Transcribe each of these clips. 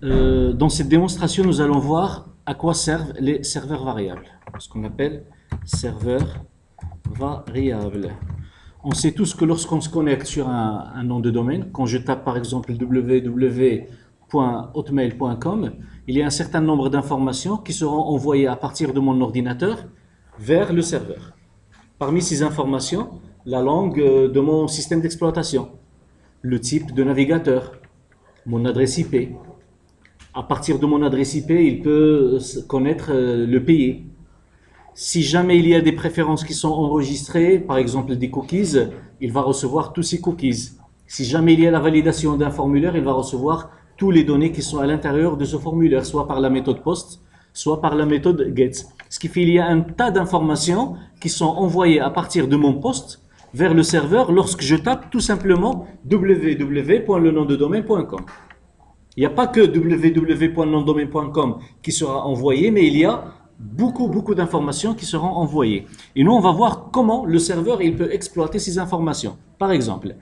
Dans cette démonstration, nous allons voir à quoi servent les serveurs variables, ce qu'on appelle serveurs variables. On sait tous que lorsqu'on se connecte sur un nom de domaine, quand je tape par exemple www.hotmail.com, il y a un certain nombre d'informations qui seront envoyées à partir de mon ordinateur vers le serveur. Parmi ces informations, la langue de mon système d'exploitation, le type de navigateur, mon adresse IP. À partir de mon adresse IP, il peut connaître le pays. Si jamais il y a des préférences qui sont enregistrées, par exemple des cookies, il va recevoir tous ces cookies. Si jamais il y a la validation d'un formulaire, il va recevoir toutes les données qui sont à l'intérieur de ce formulaire, soit par la méthode POST, soit par la méthode GET. Ce qui fait qu'il y a un tas d'informations qui sont envoyées à partir de mon poste vers le serveur lorsque je tape tout simplement www.lenondedomaine.com. Il n'y a pas que www.nondomaine.com qui sera envoyé, mais il y a beaucoup d'informations qui seront envoyées. Et nous, on va voir comment le serveur il peut exploiter ces informations. Par exemple,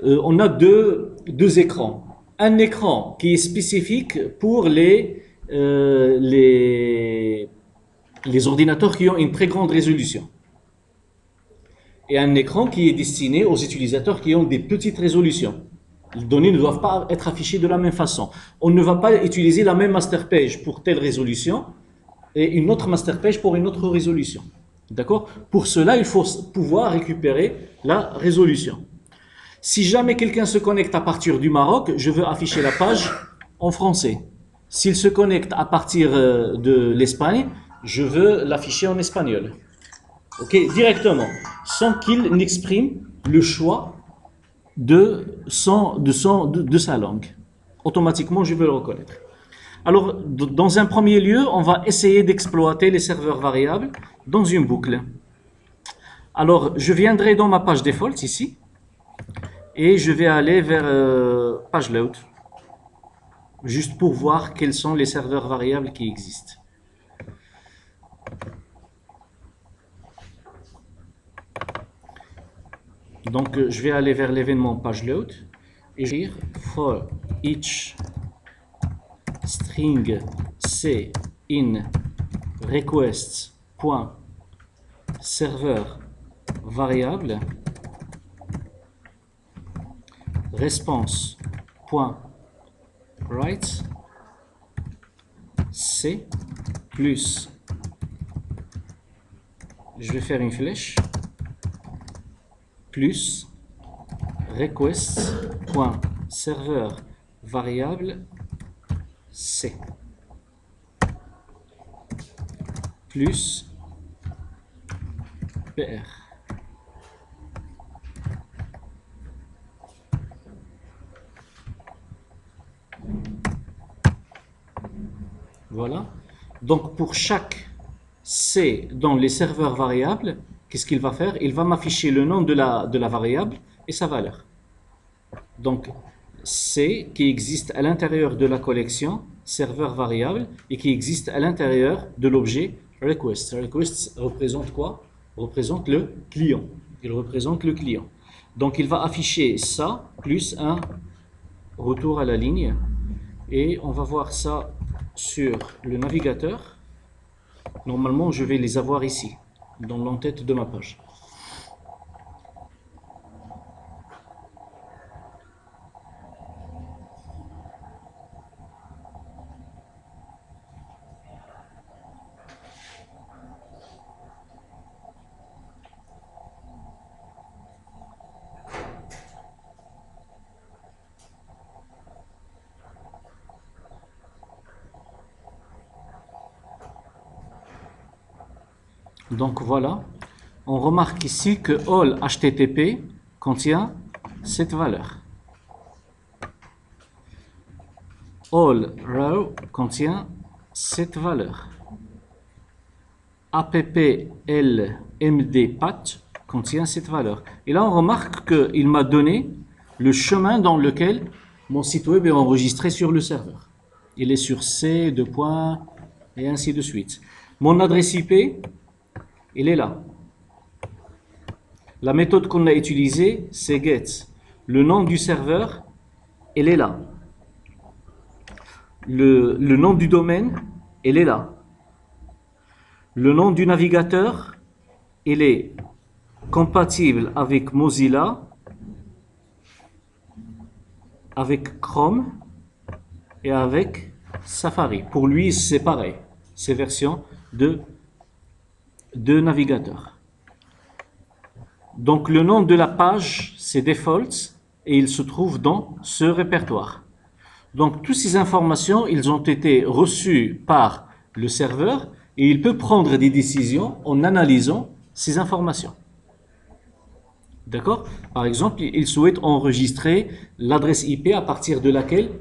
on a deux écrans. Un écran qui est spécifique pour les ordinateurs qui ont une très grande résolution. Et un écran qui est destiné aux utilisateurs qui ont des petites résolutions. Les données ne doivent pas être affichées de la même façon. On ne va pas utiliser la même master page pour telle résolution et une autre master page pour une autre résolution. D'accord? Pour cela, il faut pouvoir récupérer la résolution. Si jamais quelqu'un se connecte à partir du Maroc, je veux afficher la page en français. S'il se connecte à partir de l'Espagne, je veux l'afficher en espagnol. Ok? Directement, sans qu'il n'exprime le choix de sa langue. Automatiquement, je vais le reconnaître. Alors, dans un premier lieu, on va essayer d'exploiter les serveurs variables dans une boucle. Alors, je viendrai dans ma page default ici et je vais aller vers page load juste pour voir quels sont les serveurs variables qui existent. Donc, je vais aller vers l'événement page load et je vais dire for each string c in requests.server variable response.write c plus, je vais faire une flèche, plus requests.server variable c plus pr. Voilà. Donc pour chaque c dans les serveurs variables, qu'est-ce qu'il va faire? Il va m'afficher le nom de la variable et sa valeur. Donc C qui existe à l'intérieur de la collection serveur variable et qui existe à l'intérieur de l'objet request. Request représente quoi? Représente le client. Il représente le client. Donc il va afficher ça plus un retour à la ligne et on va voir ça sur le navigateur. Normalement, je vais les avoir ici, dans l'entête de ma page. Donc voilà, on remarque ici que all HTTP contient cette valeur. All row contient cette valeur. APPLMD-patch contient cette valeur. Et là, on remarque qu'il m'a donné le chemin dans lequel mon site web est enregistré sur le serveur. Il est sur C, deux points, et ainsi de suite. Mon adresse IP, il est là. La méthode qu'on a utilisée, c'est get. Le nom du serveur, il est là. Le nom du domaine, il est là. Le nom du navigateur, il est compatible avec Mozilla, avec Chrome et avec Safari. Pour lui, c'est pareil. C'est version de navigateur. Donc le nom de la page, c'est default et il se trouve dans ce répertoire. Donc toutes ces informations, ils ont été reçues par le serveur et il peut prendre des décisions en analysant ces informations. D'accord? Par exemple, il souhaite enregistrer l'adresse IP à partir de laquelle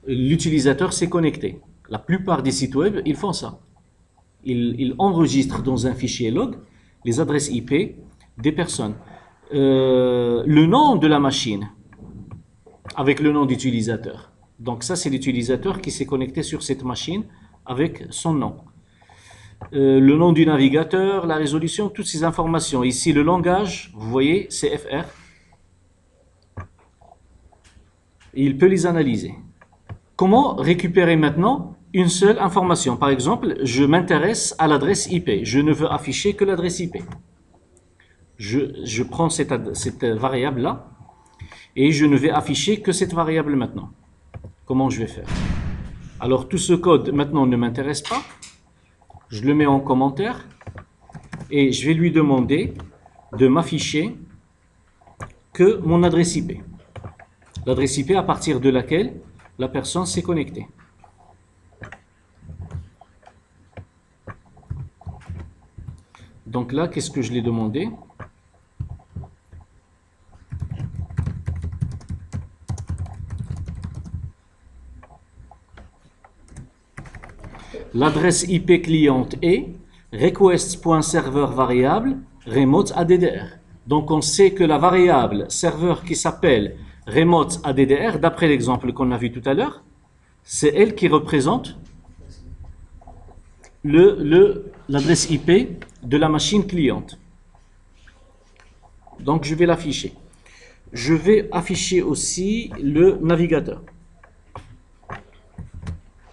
l'utilisateur s'est connecté. La plupart des sites web, ils font ça. Ils enregistrent dans un fichier log les adresses IP des personnes. Le nom de la machine avec le nom d'utilisateur. Donc ça, c'est l'utilisateur qui s'est connecté sur cette machine avec son nom. Le nom du navigateur, la résolution, toutes ces informations. Ici, le langage, vous voyez, c'est FR. Et il peut les analyser. Comment récupérer maintenant une seule information? Par exemple, je m'intéresse à l'adresse IP. Je ne veux afficher que l'adresse IP. Je prends cette variable-là et je ne vais afficher que cette variable maintenant. Comment je vais faire? Alors, tout ce code maintenant ne m'intéresse pas. Je le mets en commentaire et je vais lui demander de m'afficher que mon adresse IP. L'adresse IP à partir de laquelle la personne s'est connectée. Donc là, qu'est-ce que je l'ai demandé? L'adresse IP cliente est request.serveur variable remote ADDR. Donc on sait que la variable serveur qui s'appelle remote ADDR, d'après l'exemple qu'on a vu tout à l'heure, c'est elle qui représente l'adresse IP de la machine cliente. Donc je vais l'afficher. Je vais afficher aussi le navigateur.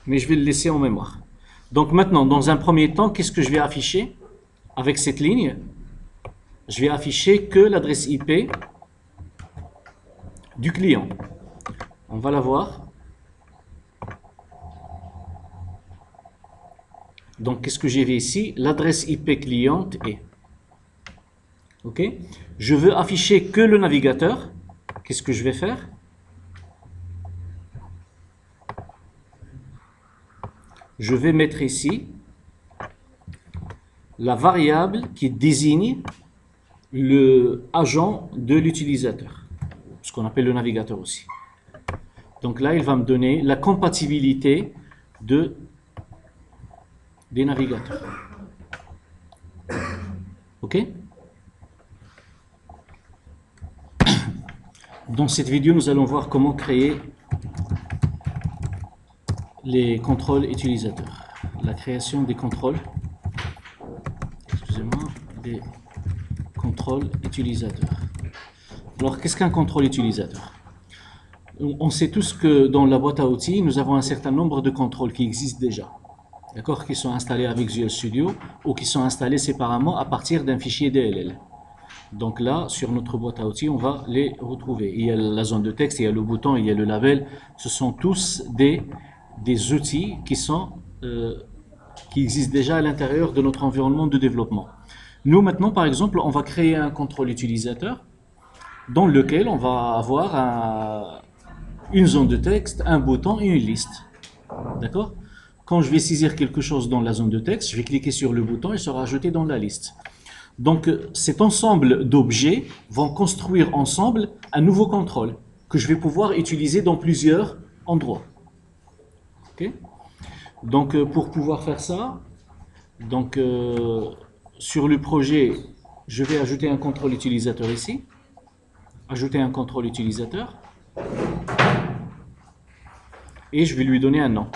Mais je vais le laisser en mémoire. Donc maintenant, dans un premier temps, qu'est-ce que je vais afficher avec cette ligne? Je vais afficher que l'adresse IP du client. On va la voir. Donc, qu'est-ce que j'ai ici? L'adresse IP cliente est. OK? Je veux afficher que le navigateur. Qu'est-ce que je vais faire? Je vais mettre ici la variable qui désigne le agent de l'utilisateur, ce qu'on appelle le navigateur aussi. Donc là, il va me donner la compatibilité des navigateurs. OK? Dans cette vidéo, nous allons voir comment créer les contrôles utilisateurs. La création des contrôles. Excusez-moi, des contrôles utilisateurs. Alors, qu'est-ce qu'un contrôle utilisateur? On sait tous que dans la boîte à outils, nous avons un certain nombre de contrôles qui existent déjà. D'accord? Qui sont installés avec Visual Studio ou qui sont installés séparément à partir d'un fichier DLL. Donc là, sur notre boîte à outils, on va les retrouver. Il y a la zone de texte, il y a le bouton, il y a le label. Ce sont tous des outils qui existent déjà à l'intérieur de notre environnement de développement. Nous, maintenant, par exemple, on va créer un contrôle utilisateur dans lequel on va avoir une zone de texte, un bouton et une liste. D'accord? Quand je vais saisir quelque chose dans la zone de texte, je vais cliquer sur le bouton et il sera ajouté dans la liste. Donc, cet ensemble d'objets vont construire ensemble un nouveau contrôle que je vais pouvoir utiliser dans plusieurs endroits. Okay? Donc, pour pouvoir faire ça, donc, sur le projet, je vais ajouter un contrôle utilisateur ici. Ajouter un contrôle utilisateur. Et je vais lui donner un nom.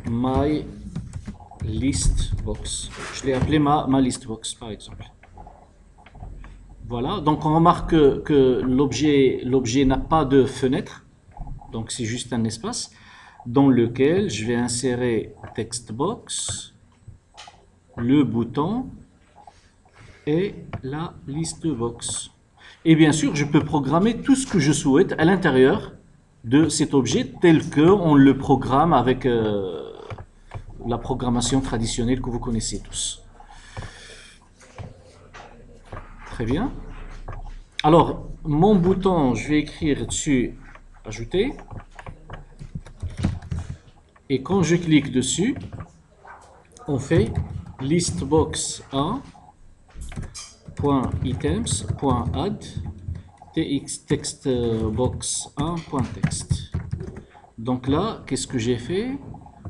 My list box. Je l'ai appelé ma list box, par exemple. Voilà, donc on remarque que l'objet n'a pas de fenêtre, donc c'est juste un espace dans lequel je vais insérer textbox, le bouton et la liste box. Et bien sûr, je peux programmer tout ce que je souhaite à l'intérieur de cet objet tel qu'on le programme avec la programmation traditionnelle que vous connaissez tous. Très bien. Alors, mon bouton, je vais écrire dessus « Ajouter ». Et quand je clique dessus, on fait listbox 1.items.add textbox 1.text. Donc là, qu'est-ce que j'ai fait?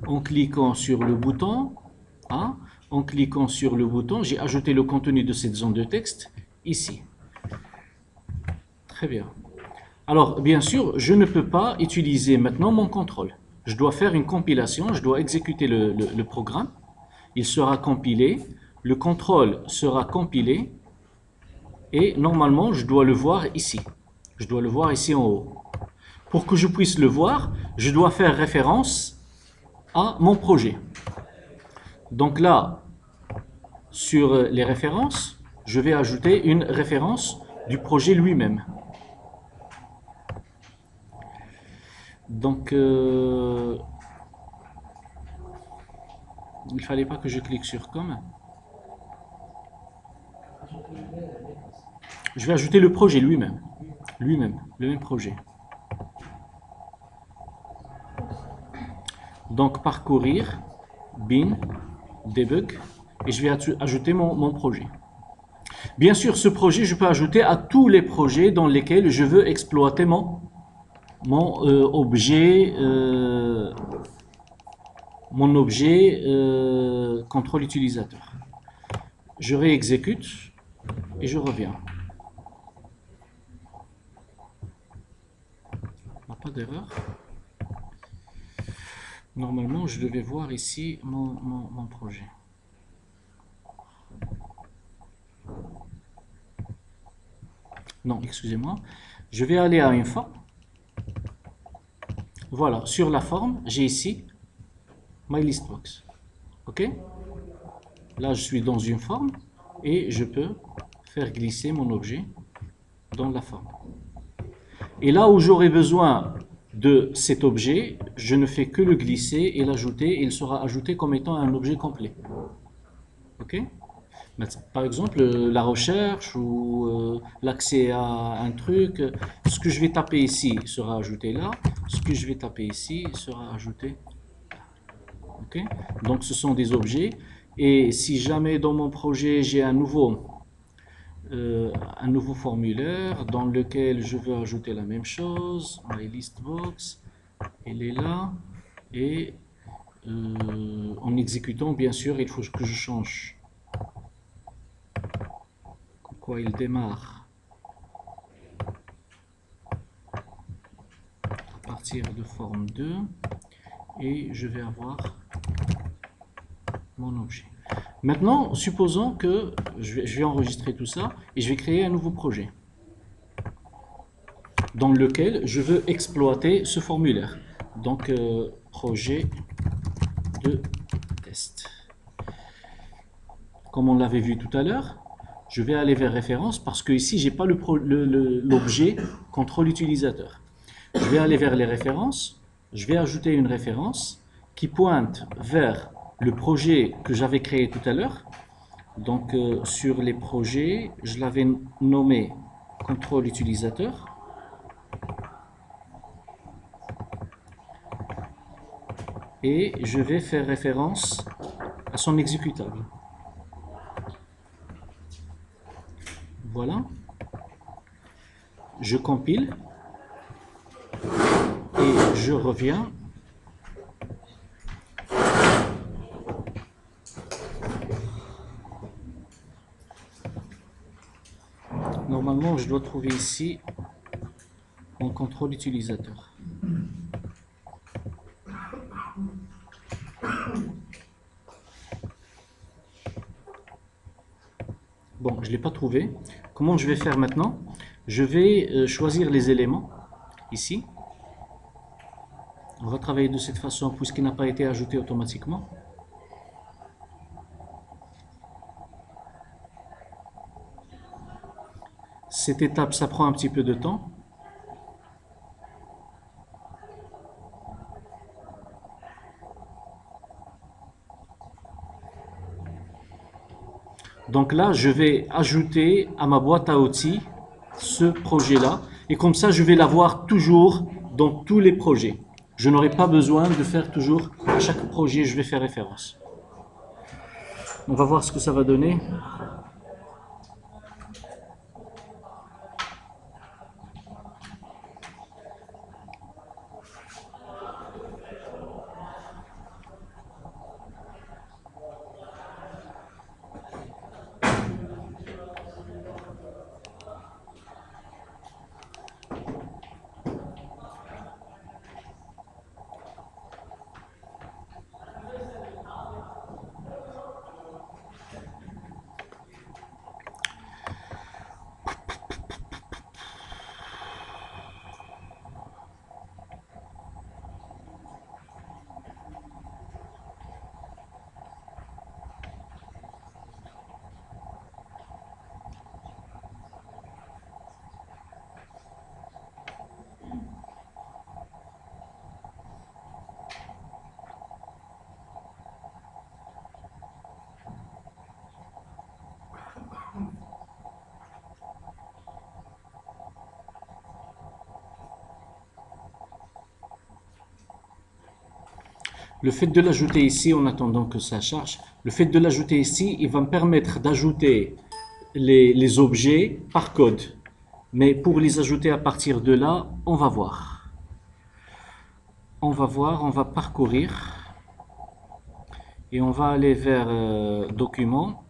En cliquant sur le bouton A, en cliquant sur le bouton, j'ai ajouté le contenu de cette zone de texte ici. Très bien. Alors, bien sûr, je ne peux pas utiliser maintenant mon contrôle. Je dois faire une compilation, je dois exécuter le programme. Il sera compilé, le contrôle sera compilé et normalement, je dois le voir ici. Je dois le voir ici en haut. Pour que je puisse le voir, je dois faire référence à mon projet. Donc là, sur les références, je vais ajouter une référence du projet lui-même. Donc, il ne fallait pas que je clique sur comme. Je vais ajouter le projet lui-même. Lui-même, le même projet. Donc, parcourir, bin, debug, et je vais ajouter mon projet. Bien sûr, ce projet, je peux ajouter à tous les projets dans lesquels je veux exploiter mon objet, contrôle utilisateur. Je réexécute et je reviens. Pas d'erreur. Normalement, je devais voir ici mon projet. Non, excusez-moi. Je vais aller à une forme. Voilà, sur la forme, j'ai ici MyListBox. OK? Là, je suis dans une forme et je peux faire glisser mon objet dans la forme. Et là où j'aurai besoin de cet objet, je ne fais que le glisser et l'ajouter, et il sera ajouté comme étant un objet complet. OK? Par exemple, la recherche ou l'accès à un truc, ce que je vais taper ici sera ajouté là, ce que je vais taper ici sera ajouté là. OK? Donc ce sont des objets, et si jamais dans mon projet j'ai un nouveau formulaire dans lequel je veux ajouter la même chose, MyListBox, elle est là, et en exécutant, bien sûr, il faut que je change. Quoi, il démarre à partir de forme 2 et je vais avoir mon objet. Maintenant, supposons que je vais enregistrer tout ça et je vais créer un nouveau projet dans lequel je veux exploiter ce formulaire. Donc, projet de test. Comme on l'avait vu tout à l'heure, je vais aller vers référence parce que ici, j'ai pas l'objet contrôle utilisateur. Je vais aller vers les références, je vais ajouter une référence qui pointe vers le projet que j'avais créé tout à l'heure. Donc sur les projets, je l'avais nommé contrôle utilisateur. Et je vais faire référence à son exécutable. Voilà. Je compile et je reviens. Normalement, je dois trouver ici mon contrôle utilisateur. Bon, je ne l'ai pas trouvé. comment je vais faire maintenant? Je vais choisir les éléments, ici. On va travailler de cette façon puisqu'il n'a pas été ajouté automatiquement. Cette étape, ça prend un petit peu de temps. Donc là, je vais ajouter à ma boîte à outils ce projet-là. Et comme ça, je vais l'avoir toujours dans tous les projets. Je n'aurai pas besoin de faire toujours, à chaque projet, je vais faire référence. On va voir ce que ça va donner. Le fait de l'ajouter ici, en attendant que ça charge, le fait de l'ajouter ici, il va me permettre d'ajouter les objets par code. Mais pour les ajouter à partir de là, on va voir. On va voir, on va parcourir. Et on va aller vers Documents,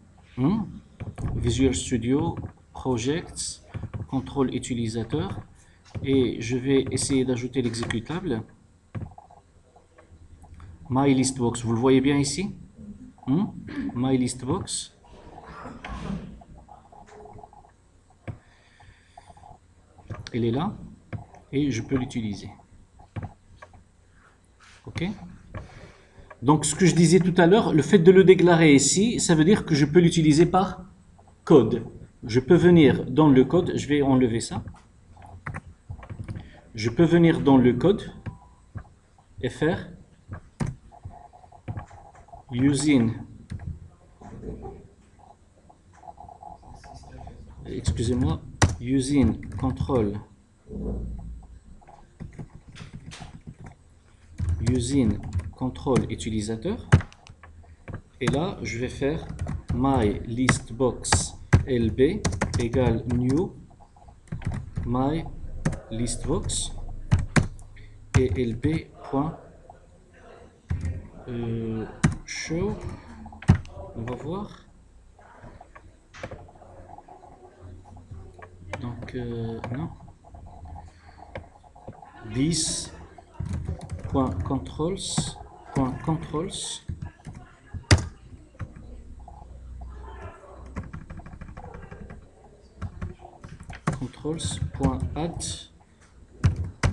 Visual Studio, Projects, Contrôle utilisateur. Et je vais essayer d'ajouter l'exécutable. MyListBox, vous le voyez bien ici? MyListBox. Elle est là et je peux l'utiliser. Ok? Donc ce que je disais tout à l'heure, le fait de le déclarer ici, ça veut dire que je peux l'utiliser par code. Je peux venir dans le code, je vais enlever ça. Je peux venir dans le code et faire using, excusez-moi, using control, using control utilisateur, et là je vais faire MyListBox lb égale new MyListBox et lb.show, on va voir. Donc non, this.controls controls.add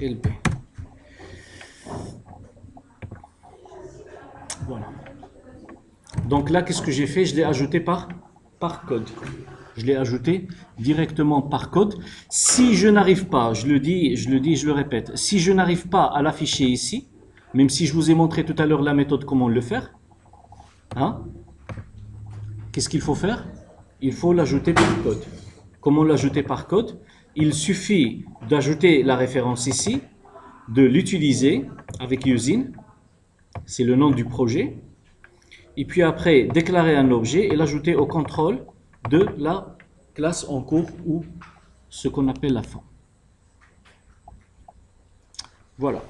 lb. Voilà. Donc là, qu'est-ce que j'ai fait? Je l'ai ajouté par code. Je l'ai ajouté directement par code. Si je n'arrive pas, je le répète, si je n'arrive pas à l'afficher ici, même si je vous ai montré tout à l'heure la méthode comment le faire, hein, qu'est-ce qu'il faut faire? Il faut l'ajouter par code. Comment l'ajouter par code? Il suffit d'ajouter la référence ici, de l'utiliser avec using, c'est le nom du projet, et puis après déclarer un objet et l'ajouter au contrôle de la classe en cours ou ce qu'on appelle la fin. Voilà.